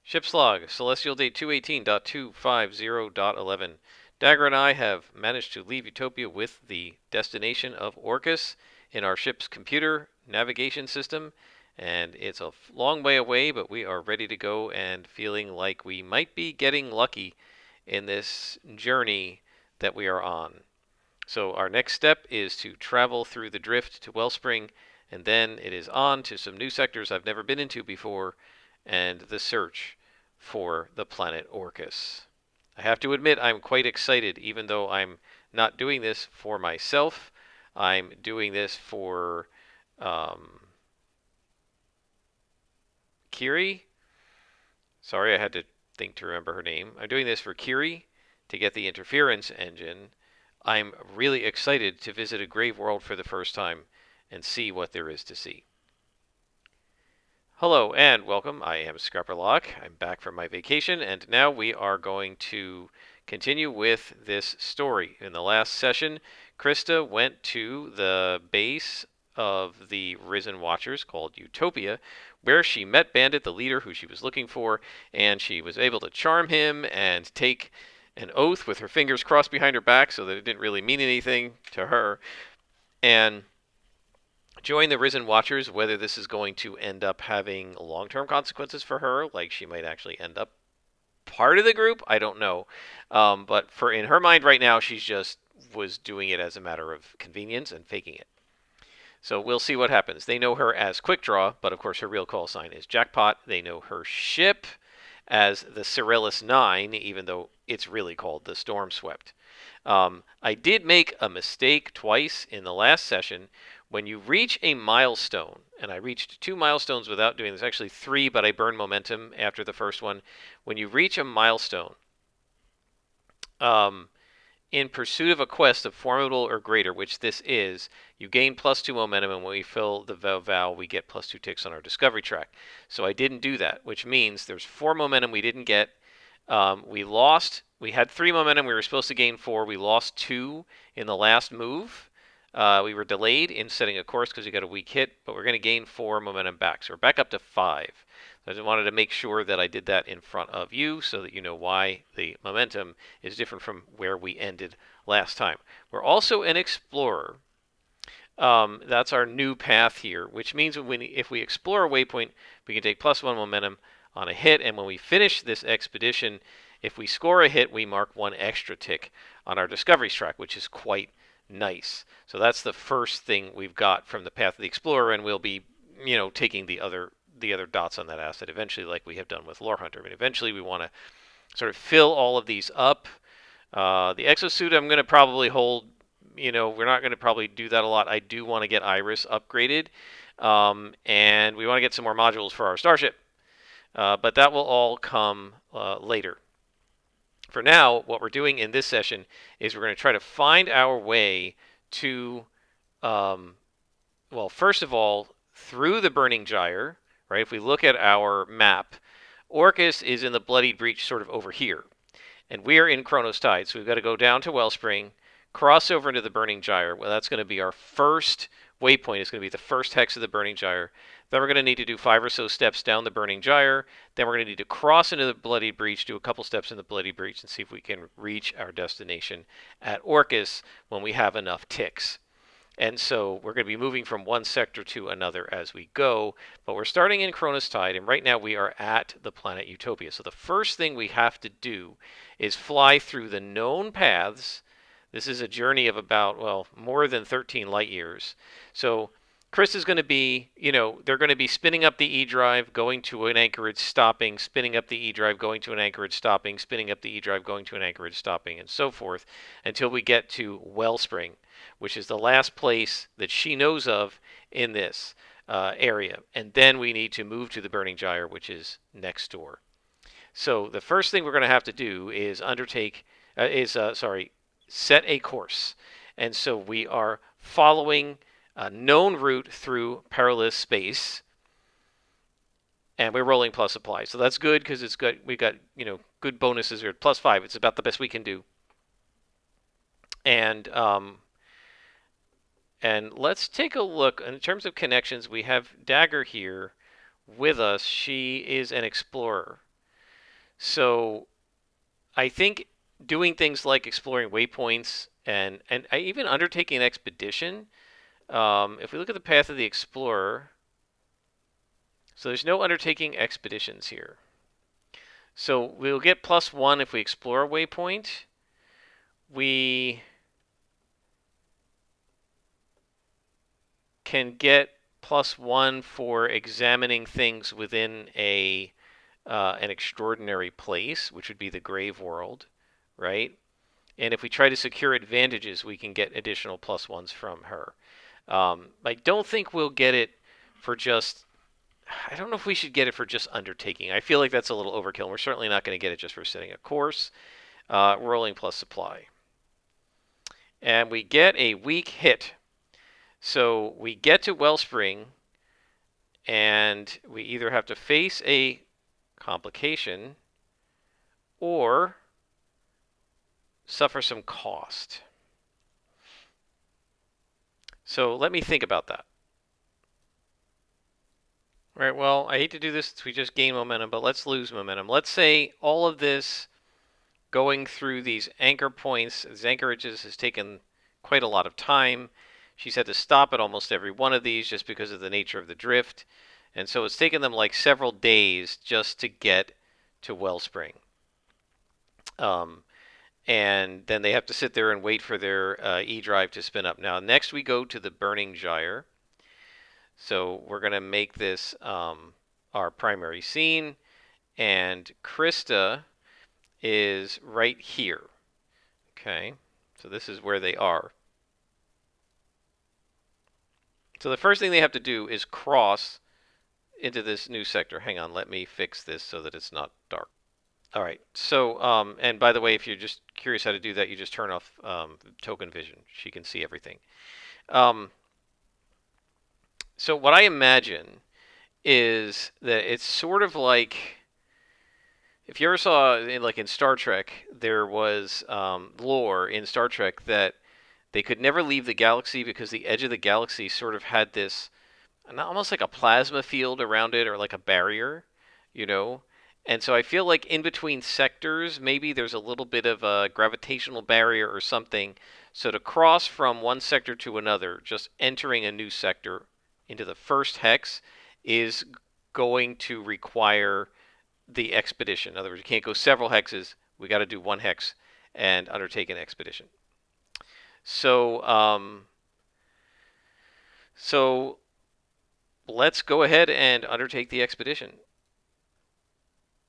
Ship's log, Celestial Date 218.250.11. Dagger and I have managed to leave Utopia with the destination of Orcus in our ship's computer navigation system, and it's a long way away, but we are ready to go and feeling like we might be getting lucky in this journey that we are on. So our next step is to travel through the drift to Wellspring, and then it is on to some new sectors I've never been into before, and the search for the planet Orcus. I have to admit I'm quite excited, even though I'm not doing this for myself. I'm doing this for Kiri. Sorry, I had to think to remember her name. I'm doing this for Kiri to get the interference engine. I'm really excited to visit a grave world for the first time and see what there is to see. Hello and welcome. I am Scrapperlock. I'm back from my vacation, and now we are going to continue with this story. In the last session, Krista went to the base of the Risen Watchers called Utopia, where she met Bandit, the leader who she was looking for, and she was able to charm him and take an oath with her fingers crossed behind her back so that it didn't really mean anything to her, and join the Risen Watchers. Whether this is going to end up having long-term consequences for her, like she might actually end up part of the group, I don't know. But for in her mind right now, she's just was doing it as a matter of convenience and faking it. So we'll see what happens. They know her as Quick Draw, but of course her real call sign is Jackpot. They know her ship as the Cyrillus 9, even though it's really called the Storm Swept. I did make a mistake twice in the last session. When you reach a milestone, and I reached 2 milestones without doing this, actually 3, but I burned momentum after the first one. When you reach a milestone, in pursuit of a quest of formidable or greater, which this is, you gain +2 momentum, and when we fill the vow, we get +2 ticks on our discovery track. So I didn't do that, which means there's 4 momentum we didn't get. We had 3 momentum, we were supposed to gain 4, we lost 2 in the last move. We were delayed in setting a course because we got a weak hit, but we're going to gain 4 momentum back. So we're back up to 5. I just wanted to make sure that I did that in front of you so that you know why the momentum is different from where we ended last time. We're also an explorer. That's our new path here, which means if we explore a waypoint, we can take +1 momentum on a hit, and when we finish this expedition, if we score a hit, we mark 1 extra tick on our discovery track, which is quite nice. So that's the first thing we've got from the path of the explorer, and we'll be, taking the other dots on that asset eventually, like we have done with Lore Hunter. I mean, eventually we want to sort of fill all of these up. The exosuit I'm going to probably hold. We're not going to probably do that a lot. I do want to get Iris upgraded, and we want to get some more modules for our starship. But that will all come later. For now, what we're doing in this session is we're going to try to find our way to, well, first of all, through the Burning Gyre, right? If we look at our map, Orcus is in the Bloody Breach sort of over here, and we're in Chronos Tide, so we've got to go down to Wellspring, cross over into the Burning Gyre. Well, that's going to be our first waypoint. It's going to be the first hex of the Burning Gyre. Then we're going to need to do 5 or so steps down the Burning Gyre. Then we're going to need to cross into the Bloody Breach, do a couple steps in the Bloody Breach, and see if we can reach our destination at Orcus when we have enough ticks. And so we're going to be moving from one sector to another as we go, but we're starting in Chronos Tide, and right now we are at the planet Utopia. So the first thing we have to do is fly through the known paths. This is a journey of about, well, more than 13 light years. So Chris is going to be, they're going to be spinning up the E drive, going to an anchorage, stopping, spinning up the E drive, going to an anchorage, stopping, spinning up the E drive, going to an anchorage, stopping, and so forth until we get to Wellspring, which is the last place that she knows of in this area. And then we need to move to the Burning Gyre, which is next door. So the first thing we're going to have to do is set a course. And so we are following a known route through perilous space, and we're rolling plus supply. So that's good because we've got good bonuses here. +5. It's about the best we can do. And let's take a look in terms of connections. We have Dagger here with us. She is an explorer. So I think doing things like exploring waypoints and even undertaking an expedition. If we look at the path of the explorer, so there's no undertaking expeditions here. So we'll get +1 if we explore a waypoint. We can get +1 for examining things within an extraordinary place, which would be the grave world, right? And if we try to secure advantages, we can get additional +1s from her. I don't think we'll get it for just. I don't know if we should get it for just undertaking. I feel like that's a little overkill. We're certainly not going to get it just for setting a course. Rolling plus supply. And we get a weak hit. So we get to Wellspring, and we either have to face a complication or suffer some cost. So let me think about that. All right, well, I hate to do this. We just gain momentum, but let's lose momentum. Let's say all of this going through these anchor points, these anchorages, has taken quite a lot of time. She's had to stop at almost every one of these just because of the nature of the drift. And so it's taken them like several days just to get to Wellspring. And then they have to sit there and wait for their E-drive to spin up. Now, next we go to the Burning Gyre. So we're going to make this our primary scene. And Krista is right here. Okay, so this is where they are. So the first thing they have to do is cross into this new sector. Hang on, let me fix this so that it's not dark. All right, so, and by the way, if you're just curious how to do that, you just turn off token vision. She can see everything. So what I imagine is that it's sort of like, if you ever saw, in Star Trek, there was lore in Star Trek that they could never leave the galaxy because the edge of the galaxy sort of had this, almost like a plasma field around it, or like a barrier, you know? And so I feel like in between sectors, maybe there's a little bit of a gravitational barrier or something. So to cross from one sector to another, just entering a new sector into the first hex is going to require the expedition. In other words, you can't go several hexes. We got to do one hex and undertake an expedition. So let's go ahead and undertake the expedition.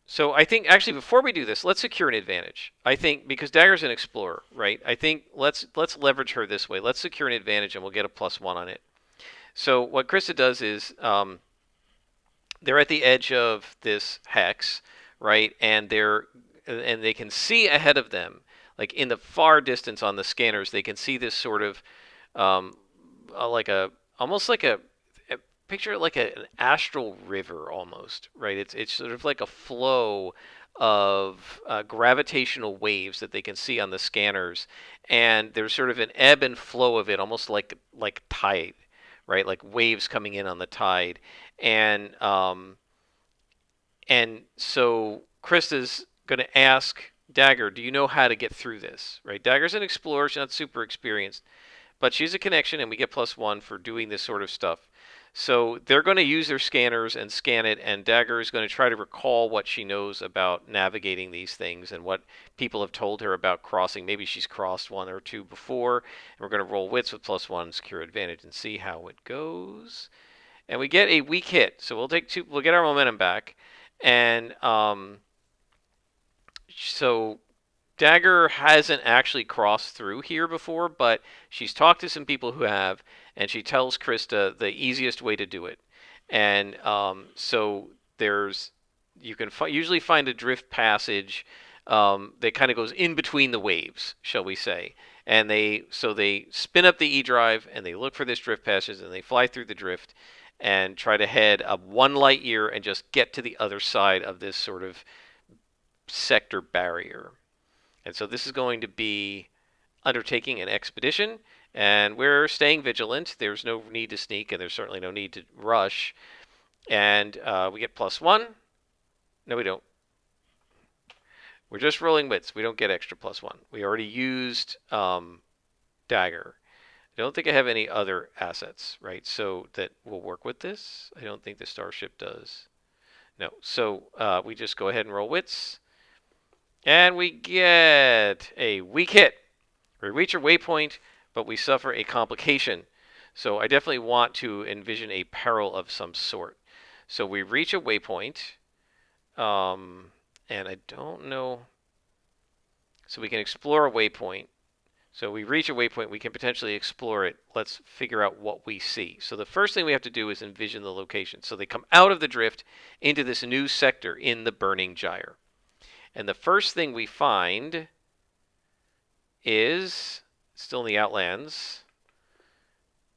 So I think, actually, before we do this, let's secure an advantage. I think because Dagger's an explorer, right? I think let's leverage her this way. Let's secure an advantage, and we'll get a +1 on it. So what Krista does is they're at the edge of this hex, right? And they can see ahead of them, like in the far distance on the scanners, they can see this sort of almost like a picture it like an astral river almost, right? It's sort of like a flow of gravitational waves that they can see on the scanners, and there's sort of an ebb and flow of it, almost like tide, right? Like waves coming in on the tide, and so Krista's going to ask Dagger, "Do you know how to get through this?" Right? Dagger's an explorer; she's not super experienced, but she's a connection, and we get +1 for doing this sort of stuff. So they're going to use their scanners and scan it, and Dagger is going to try to recall what she knows about navigating these things and what people have told her about crossing. Maybe she's crossed one or two before, and we're going to roll wits with +1, secure advantage, and see how it goes. And we get a weak hit, so we'll take 2. We'll get our momentum back, and so Dagger hasn't actually crossed through here before, but she's talked to some people who have, and she tells Krista the easiest way to do it. And so you can usually find a drift passage that kind of goes in between the waves, shall we say. And they spin up the E-drive, and they look for this drift passage, and they fly through the drift and try to head up 1 light year and just get to the other side of this sort of sector barrier. And so this is going to be undertaking an expedition, and we're staying vigilant. There's no need to sneak, and there's certainly no need to rush. And we get +1. No, we don't. We're just rolling wits. We don't get extra +1. We already used dagger. I don't think I have any other assets, right? So that will work with this. I don't think the starship does. No. So we just go ahead and roll wits. And we get a weak hit. We reach a waypoint, but we suffer a complication. So I definitely want to envision a peril of some sort. So we reach a waypoint. And I don't know. So we can explore a waypoint. So we reach a waypoint, we can potentially explore it. Let's figure out what we see. So the first thing we have to do is envision the location. So they come out of the drift into this new sector in the burning gyre. And the first thing we find is, still in the Outlands,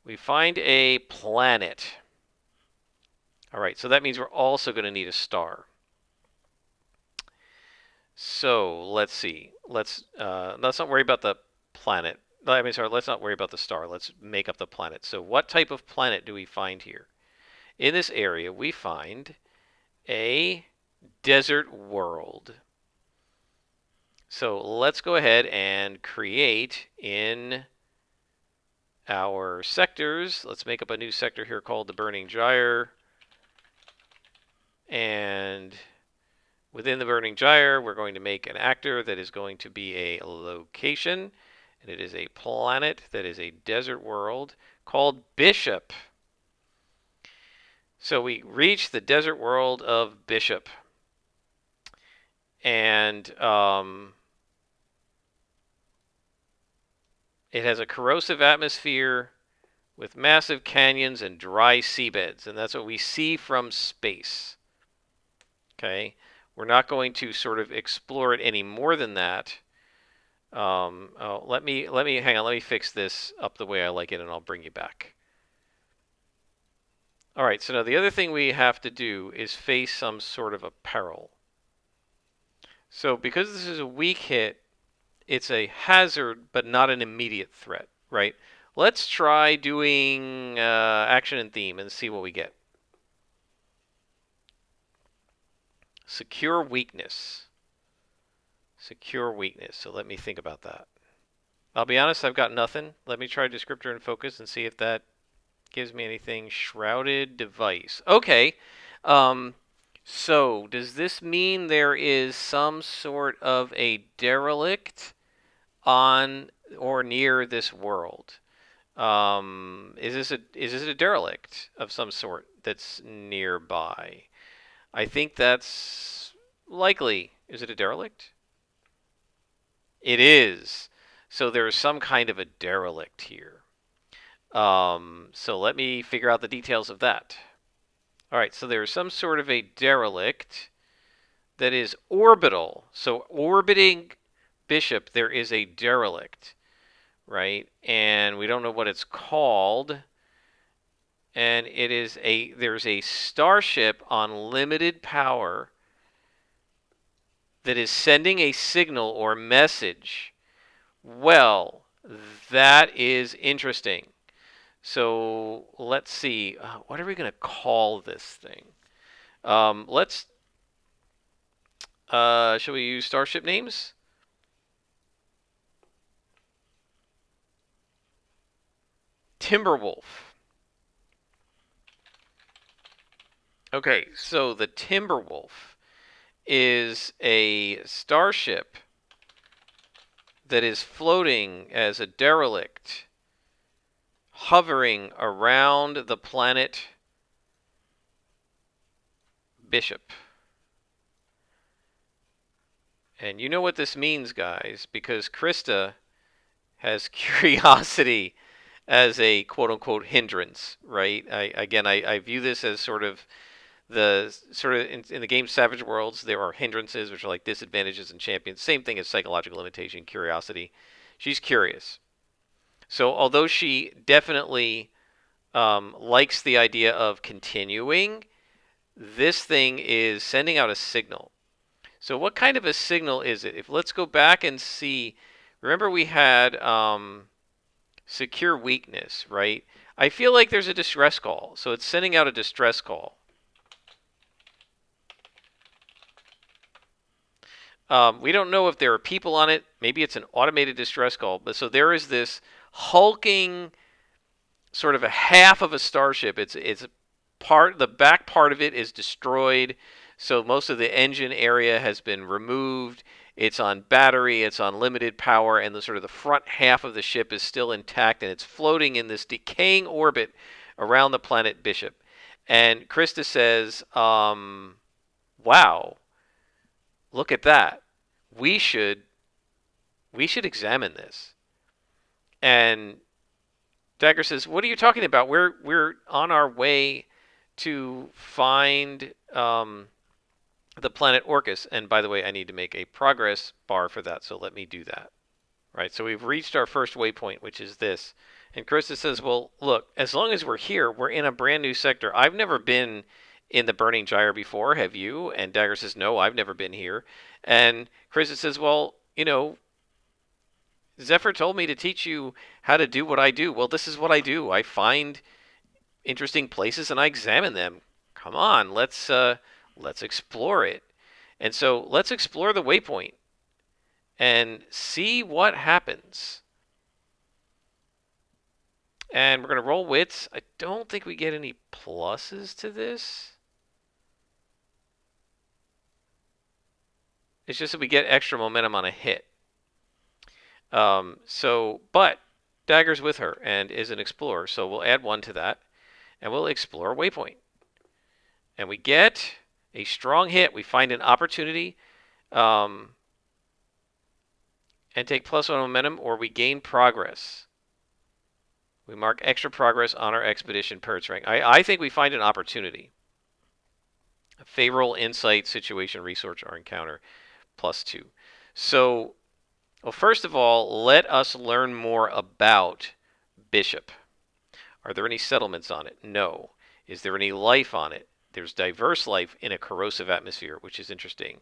we find a planet. All right, so that means we're also going to need a star. So let's see. Let's not worry about the planet. Let's not worry about the star. Let's make up the planet. So what type of planet do we find here? In this area, we find a desert world. So let's go ahead and create in our sectors. Let's make up a new sector here called the Burning Gyre. And within the Burning Gyre, we're going to make an actor that is going to be a location. And it is a planet that is a desert world called Bishop. So we reach the desert world of Bishop. And it has a corrosive atmosphere with massive canyons and dry seabeds. And that's what we see from space. Okay. We're not going to sort of explore it any more than that. Let me hang on. Let me fix this up the way I like it, and I'll bring you back. All right. So now the other thing we have to do is face some sort of a peril. So because this is a weak hit, it's a hazard, but not an immediate threat, right? Let's try doing action and theme and see what we get. Secure weakness. Secure weakness. So let me think about that. I'll be honest, I've got nothing. Let me try descriptor and focus and see if that gives me anything. Shrouded device. Okay. So does this mean there is some sort of a derelict on or near this world? Is this a derelict of some sort that's nearby? I think that's likely. Is it a derelict? It is. So there's some kind of a derelict here. So let me figure out the details of that. All right, so there's some sort of a derelict that is orbital. So orbiting Bishop, there is a derelict, right? And we don't know what it's called. And there's a starship on limited power that is sending a signal or message. Well, that is interesting. So let's see. What are we going to call this thing? Shall we use starship names? Timberwolf. Okay, so the Timberwolf is a starship that is floating as a derelict, hovering around the planet Bishop. And you know what this means, guys, because Krista has curiosity as a quote-unquote hindrance, right? I view this as sort of in the game Savage Worlds, there are hindrances, which are like disadvantages and champions. Same thing as psychological limitation, curiosity. She's curious. So although she definitely likes the idea of continuing, this thing is sending out a signal. So what kind of a signal is it? Let's go back and see. Remember we had secure weakness, right? I feel like there's a distress call. So it's sending out a distress call. We don't know if there are people on it. Maybe it's an automated distress call. But so there is this hulking sort of a half of a starship. It's the back part of it is destroyed. So most of the engine area has been removed. It's on battery, it's on limited power, and the sort of the front half of the ship is still intact, and it's floating in this decaying orbit around the planet Bishop. And Krista says, "Wow, look at that. We should examine this." And Dagger says, "What are you talking about? We're on our way to find the planet Orcus." And by the way, I need to make a progress bar for that, so let me do that. Right, so we've reached our first waypoint, which is this. And Krista says, "Well, look, as long as we're here, we're in a brand new sector. I've never been in the Burning Gyre before, have you?" And Dagger says, "No, I've never been here." And Krista says, "Well, Zephyr told me to teach you how to do what I do. Well, this is what I do. I find interesting places and I examine them. Come on, let's explore it." And so let's explore the waypoint and see what happens. And we're going to roll wits. I don't think we get any pluses to this. It's just that we get extra momentum on a hit. But Dagger's with her and is an explorer, so we'll add 1 to that. And we'll explore waypoint. And we get a strong hit. We find an opportunity and take +1 momentum, or we gain progress. We mark extra progress on our expedition per its rank. I think we find an opportunity. A favorable insight, situation, resource, or encounter, +2. So, well, first of all, let us learn more about Bishop. Are there any settlements on it? No. Is there any life on it? There's diverse life in a corrosive atmosphere, which is interesting.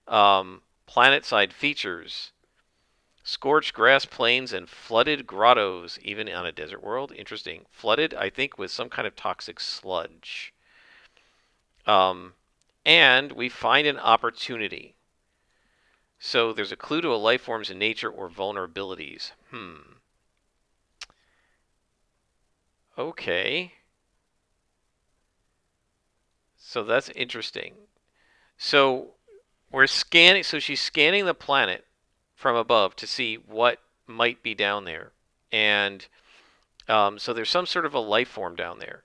Planet-side features. Scorched grass plains and flooded grottos, even on a desert world. Interesting. Flooded, I think, with some kind of toxic sludge. And we find an opportunity. So there's a clue to a life form's nature or vulnerabilities. Okay. So that's interesting. So we're scanning. So she's scanning the planet from above to see what might be down there. And so there's some sort of a life form down there,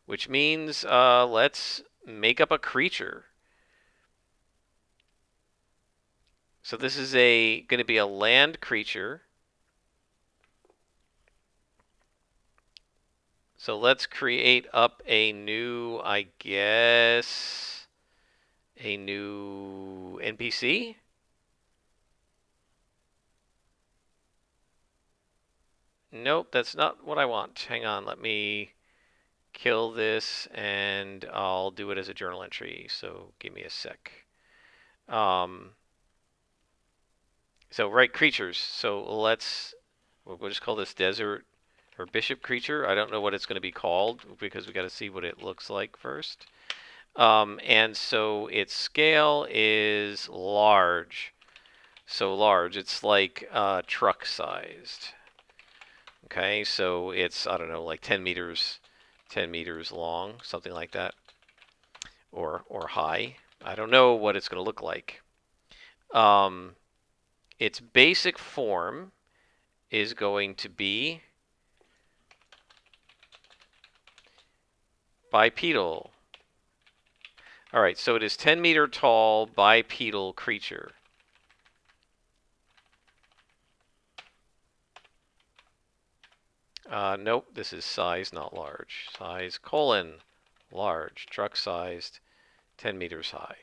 which means let's make up a creature. So this is going to be a land creature. So let's create up a new, I guess, a new NPC. Nope, that's not what I want. Hang on, let me kill this and I'll do it as a journal entry. So give me a sec. So right, creatures. So we'll just call this desert or bishop creature. I don't know what it's going to be called because we got to see what it looks like first. And so its scale is large. So large, it's like truck sized. Okay, so it's, I don't know, like 10 meters long, something like that, or high. I don't know what it's going to look like. Its basic form is going to be bipedal. All right, so it is 10-meter tall bipedal creature. Nope, this is size, not large. Size, large, truck-sized, 10 meters high.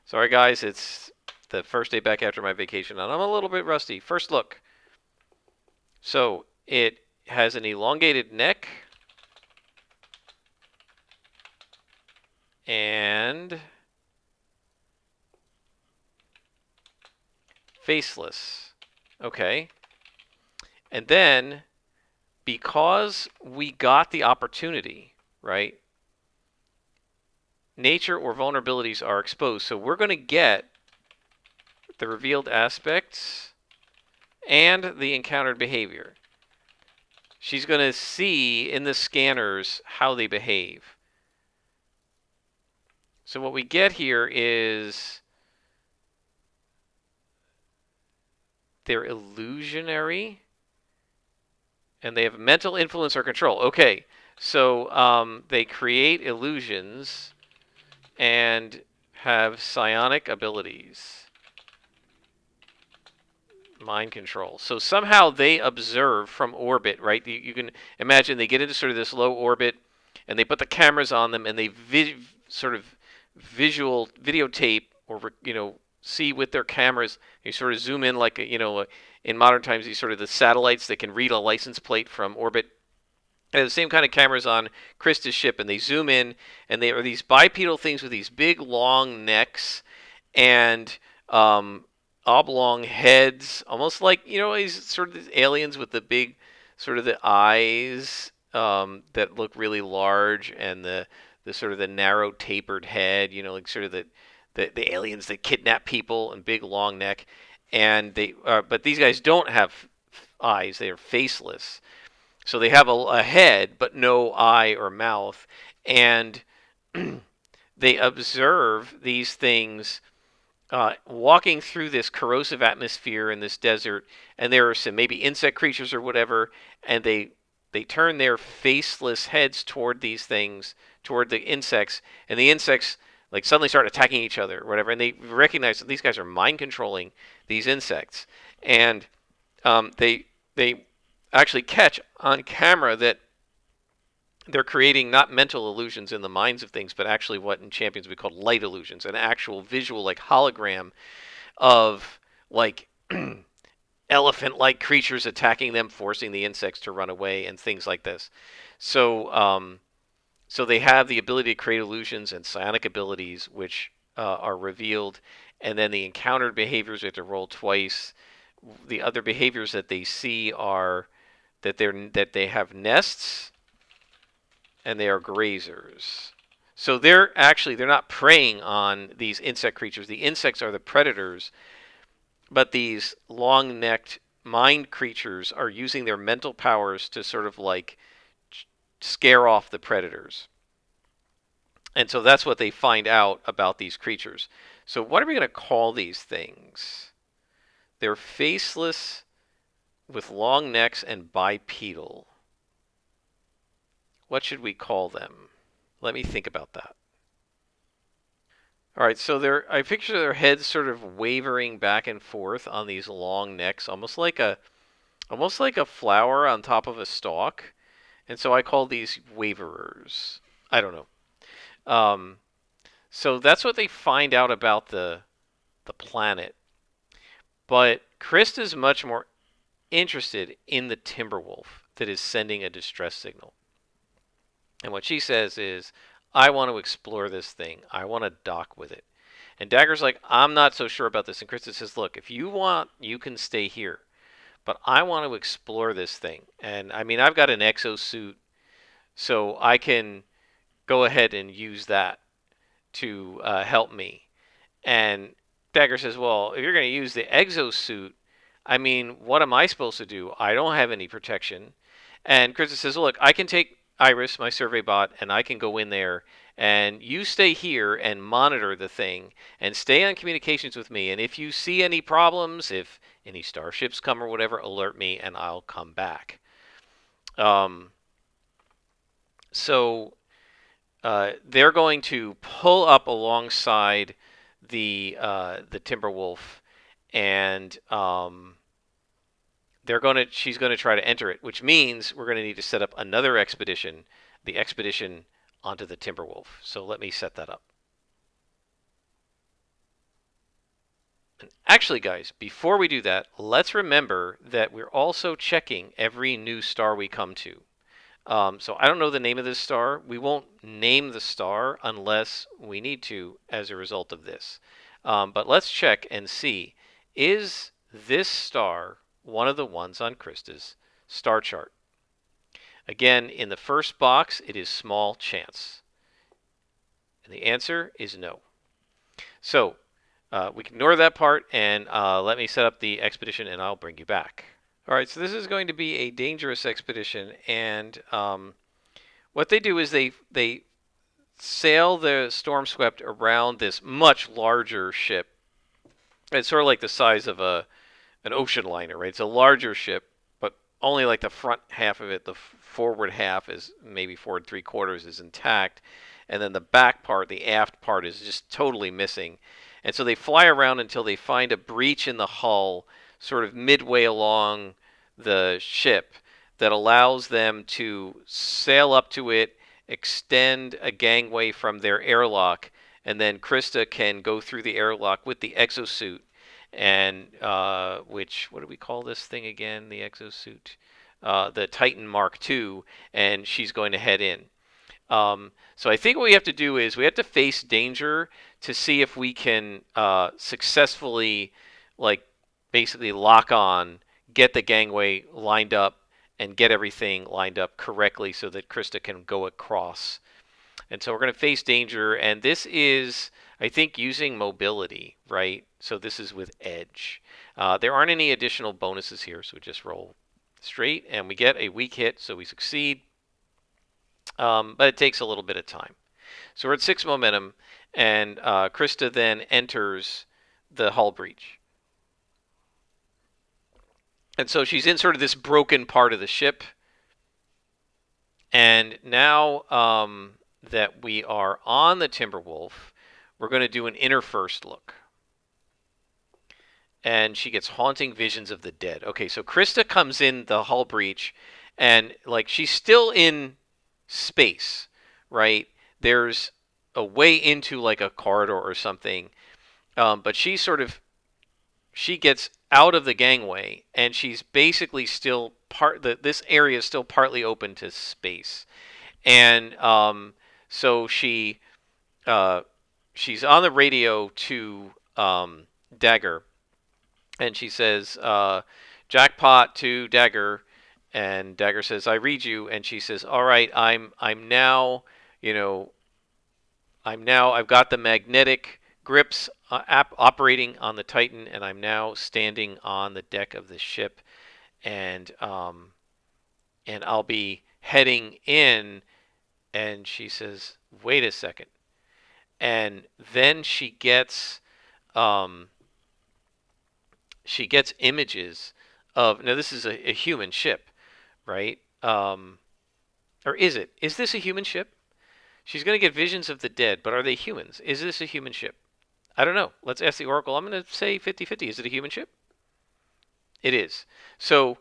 Sorry, guys, it's the first day back after my vacation, and I'm a little bit rusty. First look. So it has an elongated neck and faceless. Okay. And then, because we got the opportunity, right? nature or vulnerabilities are exposed. So we're going to get the revealed aspects and the encountered behavior. She's going to see in the scanners how they behave. So what we get here is they're illusionary and they have mental influence or control. Okay, so they create illusions and have psionic abilities. Mind control. So somehow they observe from orbit, right? You can imagine they get into sort of this low orbit and they put the cameras on them and they sort of videotape or see with their cameras. You sort of zoom in like in modern times these sort of the satellites that can read a license plate from orbit. They have the same kind of cameras on Krista's ship, and they zoom in, and they are these bipedal things with these big long necks and oblong heads, almost like these sort of aliens with the big sort of the eyes that look really large, and the sort of the narrow tapered head, like sort of the aliens that kidnap people and big long neck, and but these guys don't have eyes; they are faceless. So they have a head but no eye or mouth, and they observe these things walking through this corrosive atmosphere in this desert, and there are some maybe insect creatures or whatever, and they turn their faceless heads toward these things, toward the insects, and the insects like suddenly start attacking each other or whatever, and they recognize that these guys are mind controlling these insects, and they actually catch on camera that they're creating not mental illusions in the minds of things, but actually what in Champions we call light illusions, an actual visual like hologram of like elephant-like creatures attacking them, forcing the insects to run away, and things like this. So, so they have the ability to create illusions and psionic abilities, which are revealed, and then the encountered behaviors we have to roll twice. The other behaviors that they see are that they have nests and they are grazers. So they're not preying on these insect creatures. The insects are the predators, but these long-necked mind creatures are using their mental powers to sort of like scare off the predators. And so that's what they find out about these creatures. So what are we going to call these things? They're faceless with long necks and bipedal. What should we call them? Let me think about that. All right, so I picture their heads sort of wavering back and forth on these long necks, almost like a flower on top of a stalk. And so I call these waverers. I don't know. So that's what they find out about the planet. But Krista is much more interested in the Timberwolf that is sending a distress signal. And what she says is, I want to explore this thing. I want to dock with it. And Dagger's like, I'm not so sure about this. And Krista says, look, if you want, you can stay here. But I want to explore this thing. And I mean, I've got an exosuit, so I can go ahead and use that to help me. And Dagger says, well, if you're going to use the exosuit, I mean, what am I supposed to do? I don't have any protection. And Krista says, look, I can take Iris, my survey bot, and I can go in there, and you stay here and monitor the thing and stay on communications with me. And if you see any problems, if any starships come or whatever, alert me and I'll come back. So they're going to pull up alongside the Timberwolf, and she's going to try to enter it, which means we're going to need to set up another expedition, the expedition onto the Timberwolf. So let me set that up. And actually, guys, before we do that, let's remember that we're also checking every new star we come to. So I don't know the name of this star. We won't name the star unless we need to as a result of this. But let's check and see, is this star one of the ones on Krista's star chart? Again, in the first box, it is small chance. And the answer is no. So we can ignore that part and let me set up the expedition and I'll bring you back. All right, so this is going to be a dangerous expedition, and what they do is they sail the storm swept around this much larger ship. It's sort of like the size of an ocean liner, right? It's a larger ship, but only like the front half of it, the forward half is maybe forward 3/4 is intact, and then the back part, the aft part, is just totally missing. And so they fly around until they find a breach in the hull, sort of midway along the ship, that allows them to sail up to it, extend a gangway from their airlock, and then Krista can go through the airlock with the exosuit, and which, what do we call this thing again? The exosuit, the Titan Mark II, and she's going to head in. So I think what we have to do is we have to face danger to see if we can successfully, like, basically lock on, get the gangway lined up, and get everything lined up correctly so that Krista can go across. And so we're going to face danger, and this is, I think, using mobility, right? So this is with edge. There aren't any additional bonuses here, so we just roll straight, and we get a weak hit, so we succeed. But it takes a little bit of time. So we're at 6 momentum, and Krista then enters the hull breach. And so she's in sort of this broken part of the ship. And now that we are on the Timberwolf, we're going to do an inner first look. And she gets haunting visions of the dead. Okay, so Krista comes in the hull breach, and like she's still in space, right? There's a way into like a corridor or something, but she gets out of the gangway, and she's basically still this area is still partly open to space, and so she's on the radio to Dagger, and she says, "Jackpot to Dagger," and Dagger says, "I read you," and she says, "All right, I'm now, I've got the magnetic grips operating on the Titan, and I'm now standing on the deck of the ship, and I'll be heading in." And she says, "Wait a second," and then she gets images of, now this is a human ship, right? Or is it? Is this a human ship? She's going to get visions of the dead, but are they humans? Is this a human ship? I don't know. Let's ask the Oracle. I'm going to say 50-50. Is it a human ship? It is. So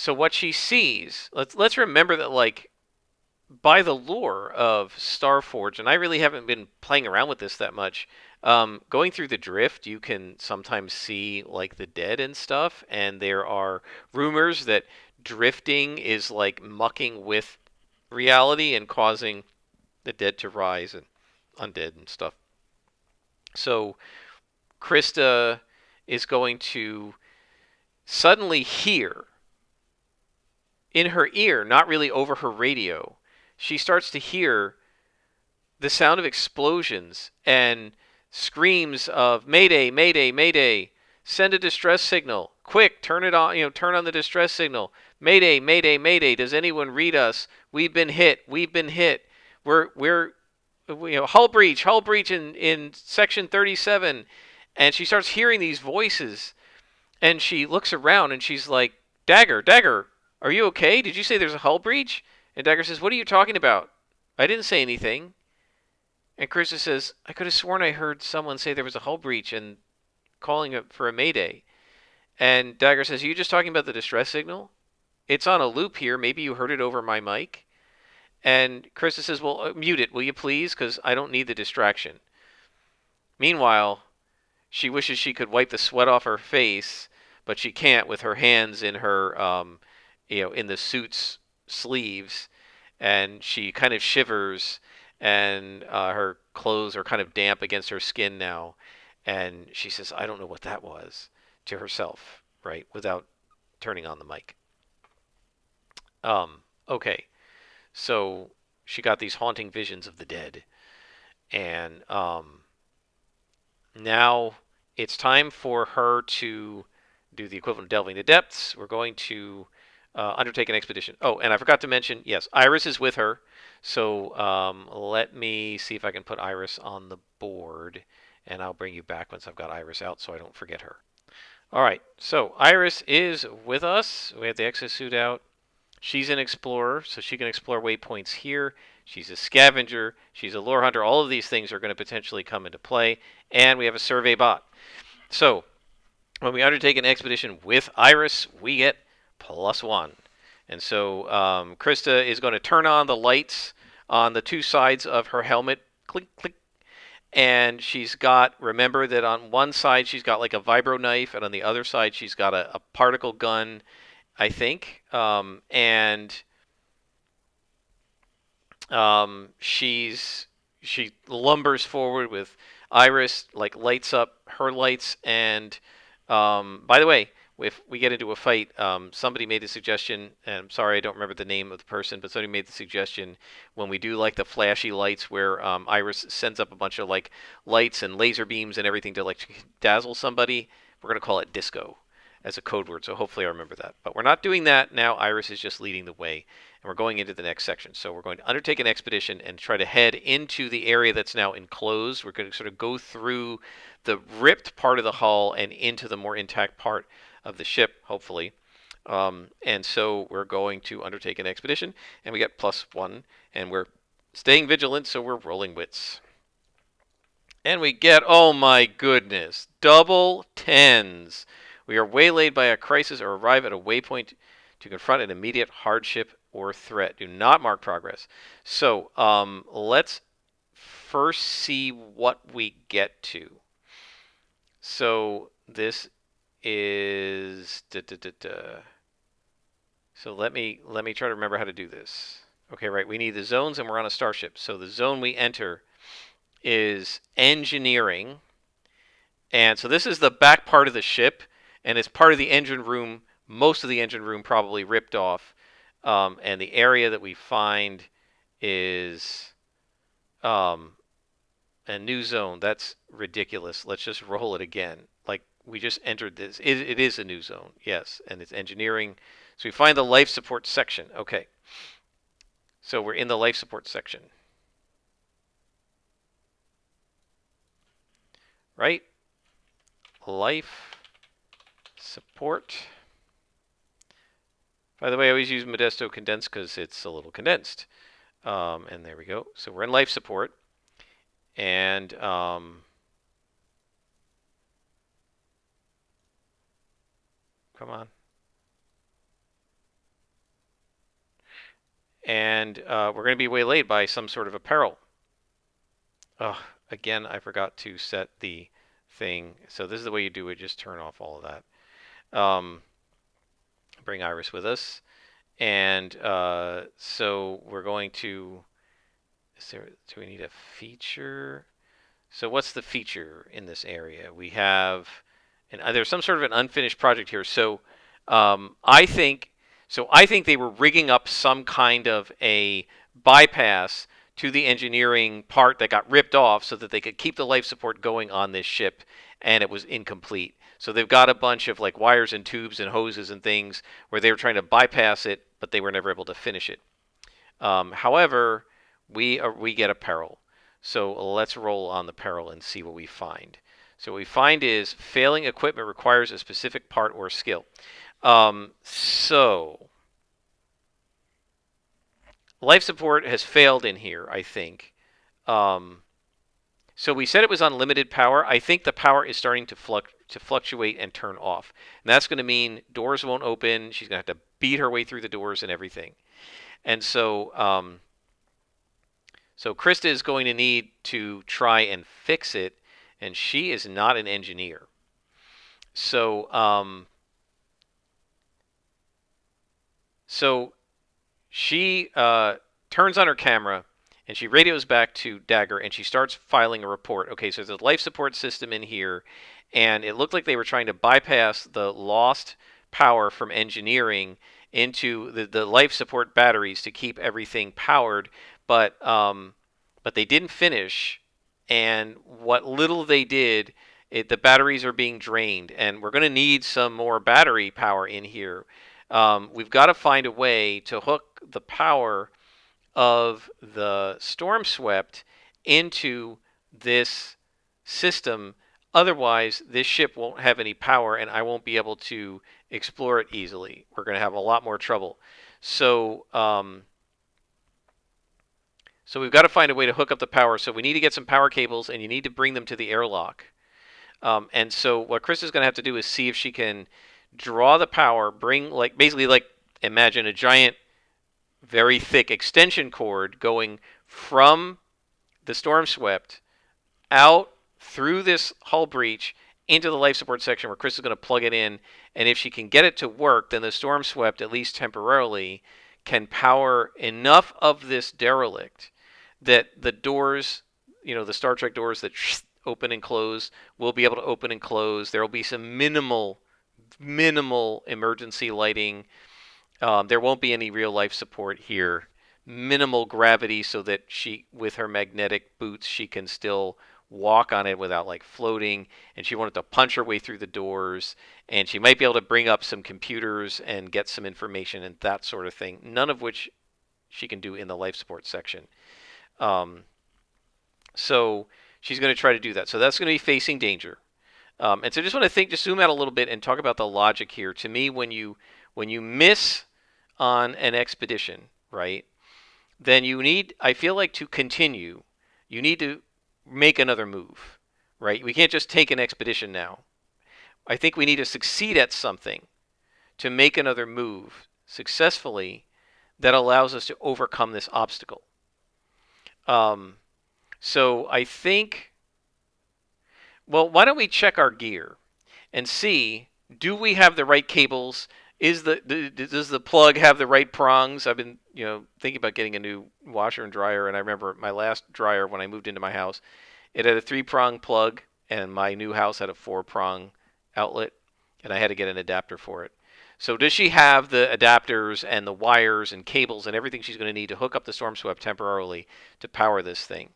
what she sees, let's remember that, like, by the lore of Starforged, and I really haven't been playing around with this that much, going through the drift, you can sometimes see like the dead and stuff, and there are rumors that drifting is like mucking with reality and causing the dead to rise and undead and stuff. So Krista is going to suddenly hear in her ear, not really over her radio, she starts to hear the sound of explosions and screams of "Mayday, Mayday, Mayday! Send a distress signal! Quick, turn it on! Turn on the distress signal! Mayday, Mayday, Mayday! Does anyone read us? We've been hit! We've been hit! We're hull breach in section 37!" And she starts hearing these voices, and she looks around and she's like, Dagger, are you okay? Did you say there's a hull breach?" And Dagger says, "What are you talking about? I didn't say anything." And Krista says, "I could have sworn I heard someone say there was a hull breach and calling for a mayday." And Dagger says, "Are you just talking about the distress signal? It's on a loop here. Maybe you heard it over my mic." And Krista says, "Well, mute it, will you please? Because I don't need the distraction." Meanwhile, she wishes she could wipe the sweat off her face, but she can't with her hands in her, in the suit's sleeves. And she kind of shivers, and her clothes are kind of damp against her skin now. And she says, "I don't know what that was," to herself, right, without turning on the mic. Okay, so she got these haunting visions of the dead. And now it's time for her to do the equivalent of delving the depths. We're going to undertake an expedition. Oh, and I forgot to mention, yes, Iris is with her. So let me see if I can put Iris on the board, and I'll bring you back once I've got Iris out so I don't forget her. All right, so Iris is with us. We have the exosuit out. She's an explorer, so she can explore waypoints here. She's a scavenger. She's a lore hunter. All of these things are going to potentially come into play. And we have a survey bot. So when we undertake an expedition with Iris, we get +1. And so Krista is going to turn on the lights on the two sides of her helmet. Click, click. And she's got, remember that on one side she's got like a vibro knife, and on the other side she's got a particle gun, I think. She lumbers forward with Iris, like lights up her lights. And by the way, if we get into a fight, somebody made a suggestion, and I'm sorry I don't remember the name of the person, but somebody made the suggestion when we do like the flashy lights where Iris sends up a bunch of like lights and laser beams and everything to like dazzle somebody, we're going to call it disco as a code word. So hopefully I remember that. But we're not doing that now. Iris is just leading the way, and we're going into the next section. So we're going to undertake an expedition and try to head into the area that's now enclosed. We're going to sort of go through the ripped part of the hull and into the more intact part of the ship, hopefully. And so we're going to undertake an expedition, and we get +1, and we're staying vigilant, so we're rolling wits. And we get, oh my goodness, double 10s. We are waylaid by a crisis or arrive at a waypoint to confront an immediate hardship or threat. Do not mark progress. So let's first see what we get to. So this is So let me try to remember how to do this. Okay, right. We need the zones, and we're on a starship. So the zone we enter is engineering, and so this is the back part of the ship, and it's part of the engine room. Most of the engine room probably ripped off, and the area that we find is a new zone. That's ridiculous. Let's just roll it again. Like we just entered this. It is a new zone, yes, and it's engineering. So we find the life support section. Okay, so we're in the life support section, right? Life support. By the way, I always use Modesto condensed because it's a little condensed. And there we go. So we're in life support. And come on. And we're going to be waylaid by some sort of a peril. Oh, again, I forgot to set the thing. So this is the way you do it. Just turn off all of that. Bring Iris with us. And so we're going to... do we need a feature? So what's the feature in this area? We have... And there's some sort of an unfinished project here. So I think they were rigging up some kind of a bypass to the engineering part that got ripped off so that they could keep the life support going on this ship, and it was incomplete. So they've got a bunch of like wires and tubes and hoses and things where they were trying to bypass it, but they were never able to finish it. However, we get a peril. So let's roll on the peril and see what we find. So what we find is failing equipment requires a specific part or skill. So life support has failed in here, I think. So we said it was on limited power. I think the power is starting to fluctuate and turn off. And that's going to mean doors won't open. She's going to have to beat her way through the doors and everything. And so so Krista is going to need to try and fix it, and she is not an engineer. So so she turns on her camera, and she radios back to Dagger, and she starts filing a report. Okay, so there's a life support system in here, and it looked like they were trying to bypass the lost power from engineering into the life support batteries to keep everything powered, but they didn't finish. And what little they did, the batteries are being drained, and we're going to need some more battery power in here. We've got to find a way to hook the power of the storm swept into this system. Otherwise, this ship won't have any power, and I won't be able to explore it easily. We're going to have a lot more trouble. So, so we've got to find a way to hook up the power. So we need to get some power cables, and you need to bring them to the airlock. And so what Chris is going to have to do is see if she can draw the power, bring basically imagine a giant, very thick extension cord going from the storm swept out through this hull breach into the life support section where Chris is going to plug it in. And if she can get it to work, then the storm swept, at least temporarily, can power enough of this derelict that the doors, the Star Trek doors that open and close, will be able to open and close. There will be some minimal emergency lighting. There won't be any real life support here. Minimal gravity so that she, with her magnetic boots, she can still walk on it without floating. And she wanted to punch her way through the doors. And she might be able to bring up some computers and get some information and that sort of thing. None of which she can do in the life support section. So she's going to try to do that. So that's going to be facing danger. And so I just want to just zoom out a little bit and talk about the logic here. To me, when you miss on an expedition, right, then you need, I feel like, to continue, you need to make another move, right? We can't just take an expedition now. I think we need to succeed at something to make another move successfully that allows us to overcome this obstacle. So I think, well, why don't we check our gear and see, do we have the right cables? Does the plug have the right prongs? I've been thinking about getting a new washer and dryer, and I remember my last dryer when I moved into my house, it had a 3-prong plug, and my new house had a 4-prong outlet, and I had to get an adapter for it. So does she have the adapters and the wires and cables and everything she's going to need to hook up the storm swept temporarily to power this thing,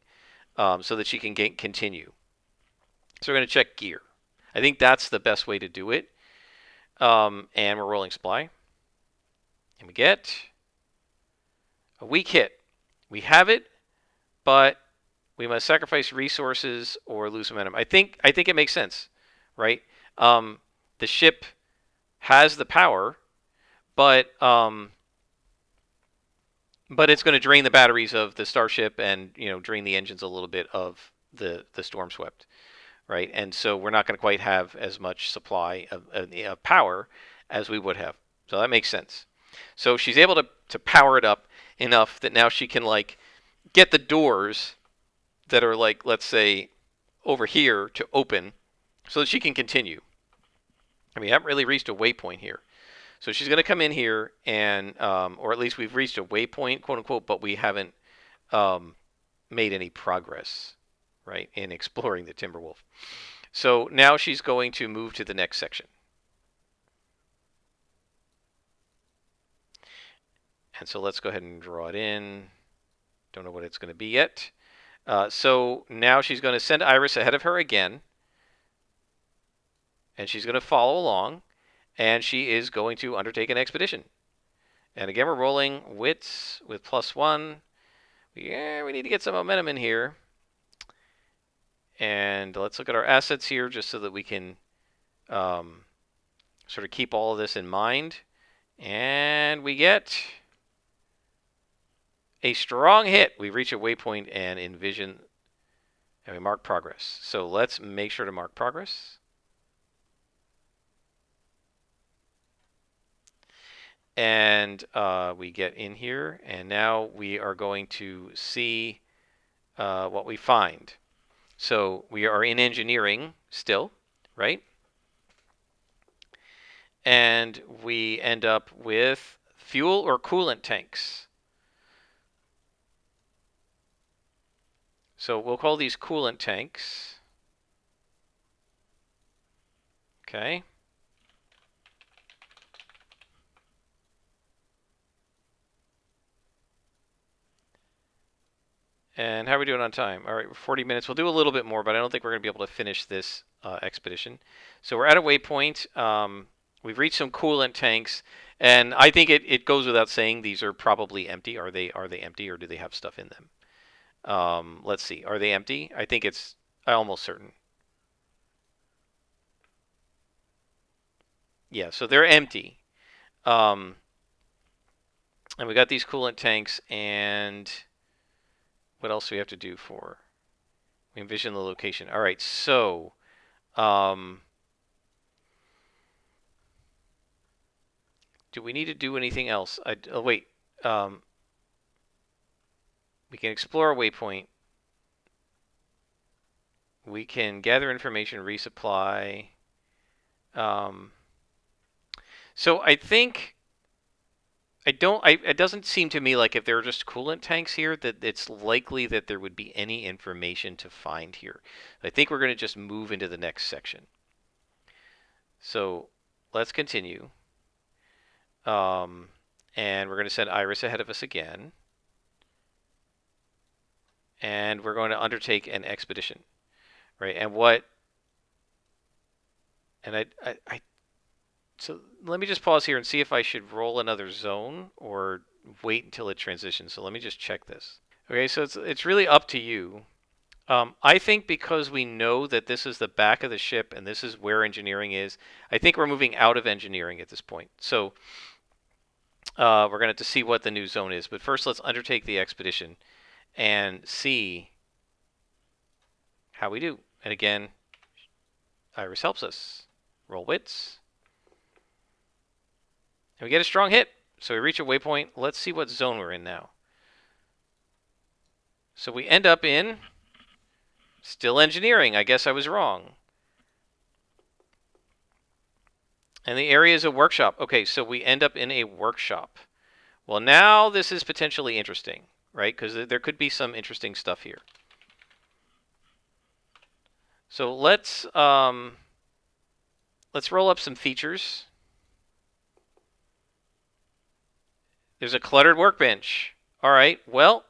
so that she can continue? So we're going to check gear. I think that's the best way to do it. And we're rolling supply. And we get a weak hit. We have it, but we must sacrifice resources or lose momentum. I think it makes sense, right? The ship has the power, but it's going to drain the batteries of the starship and drain the engines a little bit of the storm swept. Right, and so we're not going to quite have as much supply of power as we would have. So that makes sense. So she's able to power it up enough that now she can get the doors that are let's say over here to open so that she can continue. I mean, we haven't really reached a waypoint here. So she's going to come in here and, or at least we've reached a waypoint, quote unquote, but we haven't made any progress, right, in exploring the Timberwolf. So now she's going to move to the next section. And so let's go ahead and draw it in. Don't know what it's going to be yet. So now she's going to send Iris ahead of her again. And she's going to follow along. And she is going to undertake an expedition. And again, we're rolling wits with +1. Yeah, we need to get some momentum in here. And let's look at our assets here just so that we can sort of keep all of this in mind. And we get a strong hit. We reach a waypoint and envision, and we mark progress. So let's make sure to mark progress. And we get in here, and now we are going to see what we find. So we are in engineering still, right? And we end up with fuel or coolant tanks. So we'll call these coolant tanks. Okay. And how are we doing on time? All right, 40 minutes. We'll do a little bit more, but I don't think we're going to be able to finish this expedition. So we're at a waypoint. We've reached some coolant tanks, and I think it goes without saying these are probably empty. Are they empty, or do they have stuff in them? Let's see. Are they empty? I think it's almost certain. Yeah, so they're empty. And we got these coolant tanks, and what else do we have to do for? We envision the location. All right, so do we need to do anything else? Oh, wait. We can explore a waypoint. We can gather information, resupply. So I think it doesn't seem to me like if there are just coolant tanks here that it's likely that there would be any information to find here. I think we're going to just move into the next section. So let's continue. And we're going to send Iris ahead of us again. And we're going to undertake an expedition, right? And what? And so let me just pause here and see if I should roll another zone or wait until it transitions. So let me just check this. Okay, so it's really up to you. I think because we know that this is the back of the ship and this is where engineering is, I think we're moving out of engineering at this point. So we're going to have to see what the new zone is. But first, let's undertake the expedition and see how we do. And again, Iris helps us. Roll wits. And we get a strong hit. So we reach a waypoint. Let's see what zone we're in now. So we end up in still engineering. I guess I was wrong. And the area is a workshop. Okay, so we end up in a workshop. Well, now this is potentially interesting, right? Because there could be some interesting stuff here. So let's roll up some features. There's a cluttered workbench. All right. Well,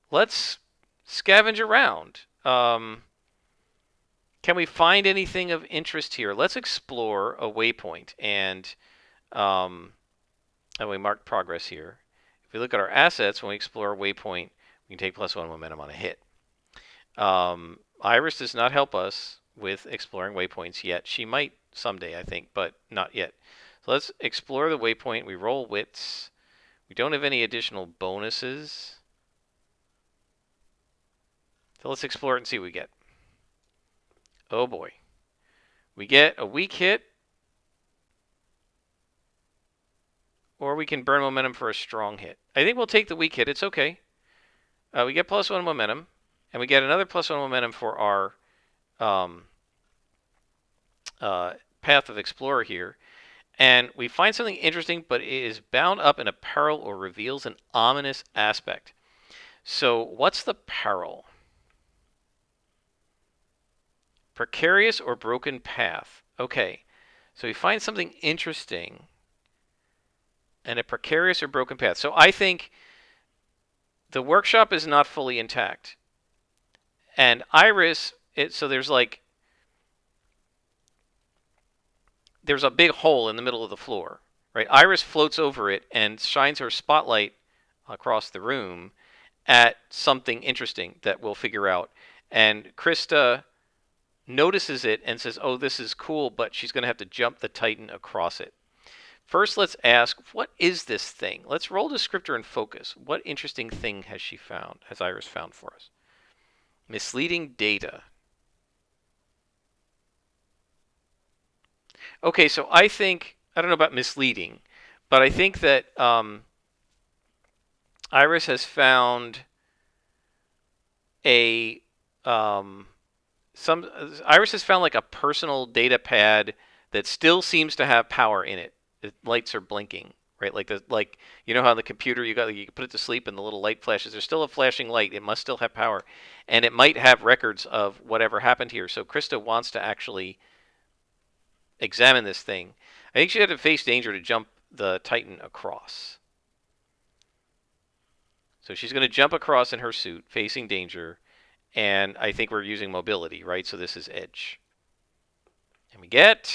let's scavenge around. Can we find anything of interest here? Let's explore a waypoint, and we mark progress here. If we look at our assets, when we explore a waypoint, we can take +1 momentum on a hit. Iris does not help us with exploring waypoints yet. She might someday, I think, but not yet. So let's explore the waypoint. We roll wits. We don't have any additional bonuses. So let's explore it and see what we get. Oh boy. We get a weak hit, or we can burn momentum for a strong hit. I think we'll take the weak hit. It's okay. We get +1 momentum, and we get another +1 momentum for our path of explorer here. And we find something interesting, but it is bound up in a peril or reveals an ominous aspect. So what's the peril? Precarious or broken path. Okay, so we find something interesting and a precarious or broken path. So I think the workshop is not fully intact. And Iris, so there's a big hole in the middle of the floor, right? Iris floats over it and shines her spotlight across the room at something interesting that we'll figure out. And Krista notices it and says, oh, this is cool, but she's going to have to jump the Titan across it. First, let's ask, what is this thing? Let's roll descriptor and focus. What interesting thing has Iris found for us? Misleading data. Okay, so I don't know about misleading, but I think that Iris has found Iris has found like a personal Datapad that still seems to have power in it. The lights are blinking, right? Like you know how on the computer you can put it to sleep and the little light flashes. There's still a flashing light. It must still have power, and it might have records of whatever happened here. So Krista wants to actually examine this thing. I think she had to face danger to jump the Titan across. So she's going to jump across in her suit, facing danger, and I think we're using mobility, right? So this is edge. And we get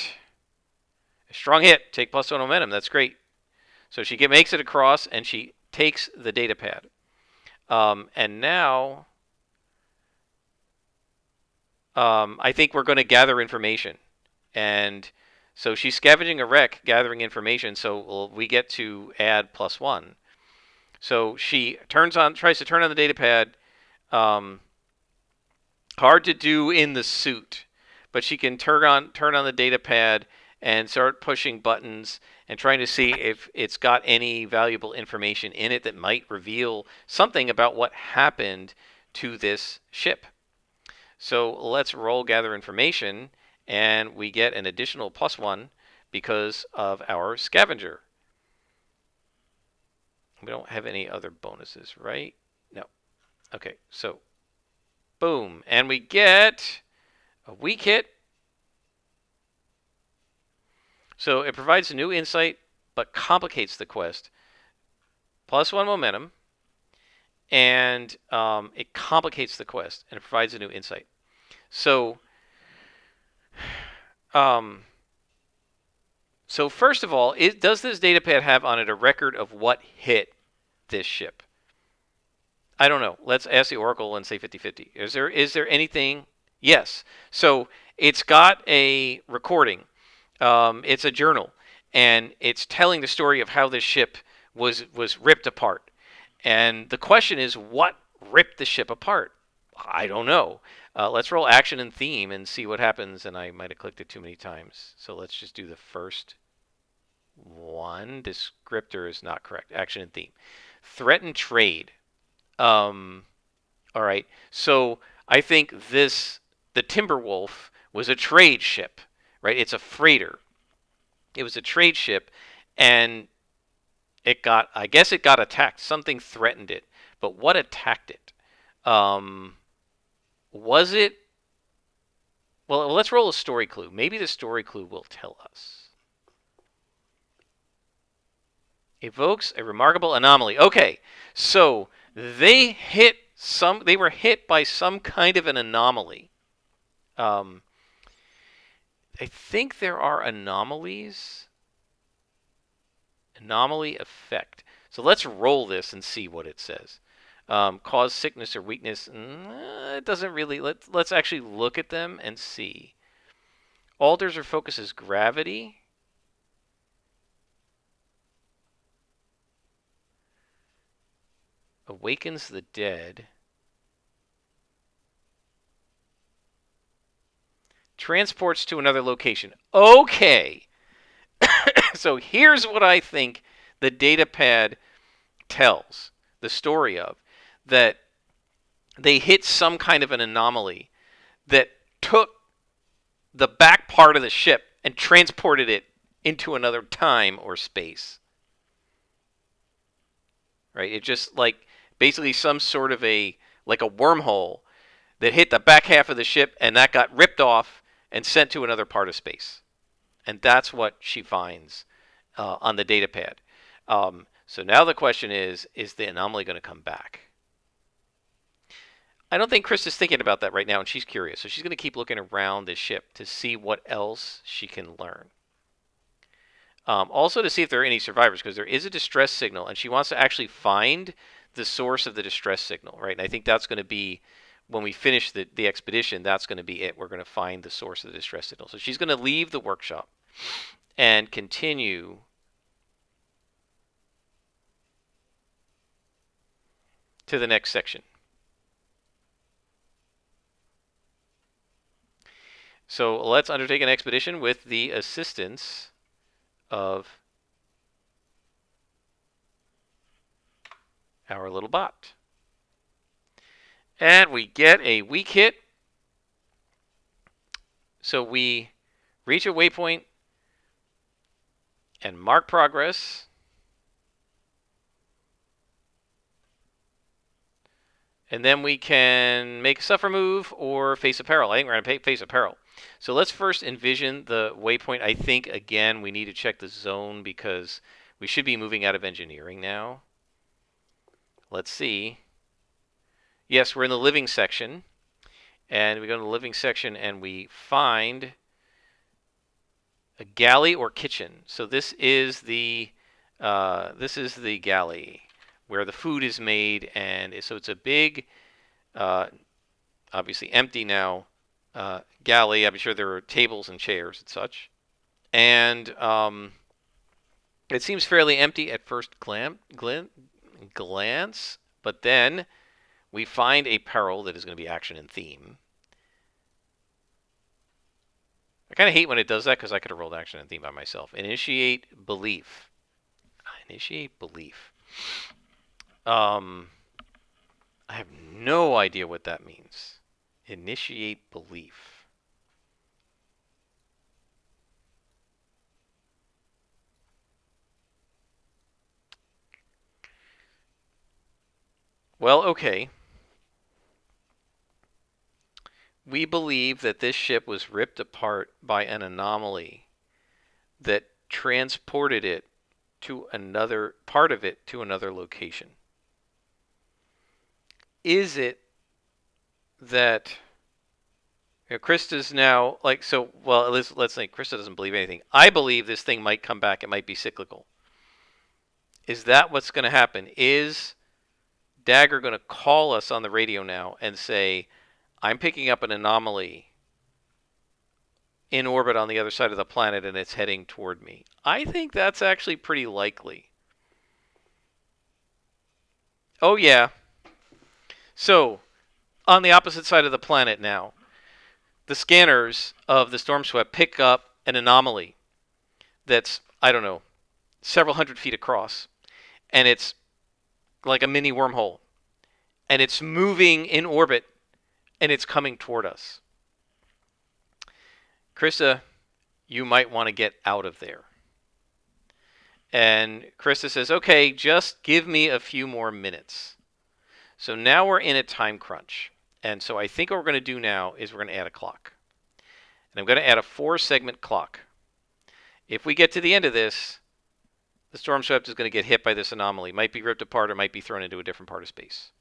a strong hit. Take +1 momentum. That's great. So she makes it across, and she takes the Datapad. And now I think we're going to gather information. And so she's scavenging a wreck, gathering information, so we get to add +1. So she tries to turn on the Datapad. Hard to do in the suit, but she can turn on the Datapad and start pushing buttons and trying to see if it's got any valuable information in it that might reveal something about what happened to this ship. So let's roll gather information, and we get an additional +1 because of our scavenger. We don't have any other bonuses, right? No. Okay, so boom. And we get a weak hit. So it provides a new insight, but complicates the quest. +1 momentum. And it complicates the quest, and it provides a new insight. So, so first of all, does this Datapad have on it a record of what hit this ship? I don't know. Let's ask the Oracle and say 50-50. Is there anything? Yes. So it's got a recording. It's a journal, and it's telling the story of how this ship was ripped apart. And the question is, what ripped the ship apart? I don't know. Let's roll action and theme and see what happens. And I might have clicked it too many times. So let's just do the first one. Descriptor is not correct. Action and theme. Threaten trade. All right. So I think the Timberwolf was a trade ship, right? It's a freighter. It was a trade ship, and I guess it got attacked. Something threatened it. But what attacked it? Was it? Well, let's roll a story clue. Maybe the story clue will tell us. Evokes a remarkable anomaly. Okay, so they were hit by some kind of an anomaly. I think there are anomalies. Anomaly effect. So let's roll this and see what it says. Cause sickness or weakness. It doesn't really. Let's actually look at them and see. Alters or focuses gravity. Awakens the dead. Transports to another location. Okay. So here's what I think the Datapad tells the story of. That they hit some kind of an anomaly that took the back part of the ship and transported it into another time or space. Right? It just basically some sort of a wormhole that hit the back half of the ship, and that got ripped off and sent to another part of space. And that's what she finds on the Datapad. So now the question is the anomaly going to come back? I don't think Chris is thinking about that right now, and she's curious. So she's going to keep looking around the ship to see what else she can learn. Also to see if there are any survivors, because there is a distress signal, and she wants to actually find the source of the distress signal, right? And I think that's going to be, when we finish the expedition, that's going to be it. We're going to find the source of the distress signal. So she's going to leave the workshop and continue to the next section. So let's undertake an expedition with the assistance of our little bot. And we get a weak hit. So we reach a waypoint and mark progress. And then we can make a suffer move or face a peril. I think we're going to face a peril. So let's first envision the waypoint. I think, again, we need to check the zone because we should be moving out of engineering now. Let's see. Yes, we're in the living section. And we go to the living section and we find a galley or kitchen. So this is the galley where the food is made, and so it's a big, obviously empty now, galley. I'm sure there are tables and chairs and such. And it seems fairly empty at first glance, but then we find a peril that is going to be action and theme. I kind of hate when it does that because I could have rolled action and theme by myself. Initiate belief. Initiate belief. I have no idea what that means. Initiate belief. Well, okay. We believe that this ship was ripped apart by an anomaly that transported it to another part of it to another location. Is it that Krista's now like so? Well, let's say Krista doesn't believe anything. I believe this thing might come back. It might be cyclical. Is that what's going to happen? Is Dagger going to call us on the radio now and say, I'm picking up an anomaly in orbit on the other side of the planet and it's heading toward me? I think that's actually pretty likely. Oh, yeah. So, on the opposite side of the planet now, the scanners of the Storm Swept pick up an anomaly that's, I don't know, several hundred feet across. And it's like a mini wormhole. And it's moving in orbit, and it's coming toward us. Krista, you might want to get out of there. And Krista says, okay, just give me a few more minutes. So now we're in a time crunch. And so I think what we're going to do now is we're going to add a clock. And I'm going to add a 4-segment clock. If we get to the end of this, the Storm Swept is going to get hit by this anomaly. It might be ripped apart or might be thrown into a different part of space.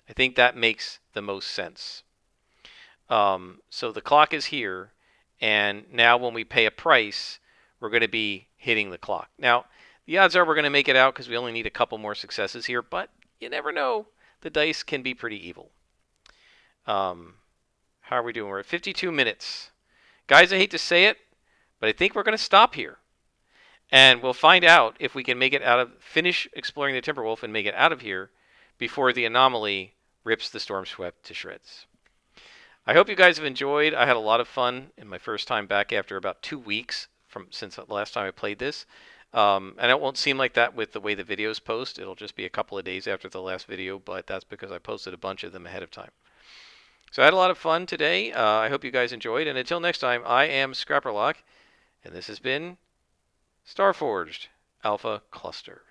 I think that makes the most sense. So the clock is here, and now when we pay a price, we're going to be hitting the clock. Now, the odds are we're going to make it out because we only need a couple more successes here, but you never know. The dice can be pretty evil. How are we doing? We're at 52 minutes. Guys, I hate to say it, but I think we're going to stop here. And we'll find out if we can make it out of, finish exploring the Timberwolf and make it out of here before the anomaly rips the Storm Swept to shreds. I hope you guys have enjoyed. I had a lot of fun in my first time back after about 2 weeks since the last time I played this. And it won't seem like that with the way the videos post. It'll just be a couple of days after the last video, but that's because I posted a bunch of them ahead of time. So I had a lot of fun today. I hope you guys enjoyed. And until next time, I am Scrapperlock, and this has been Starforged Alpha Cluster.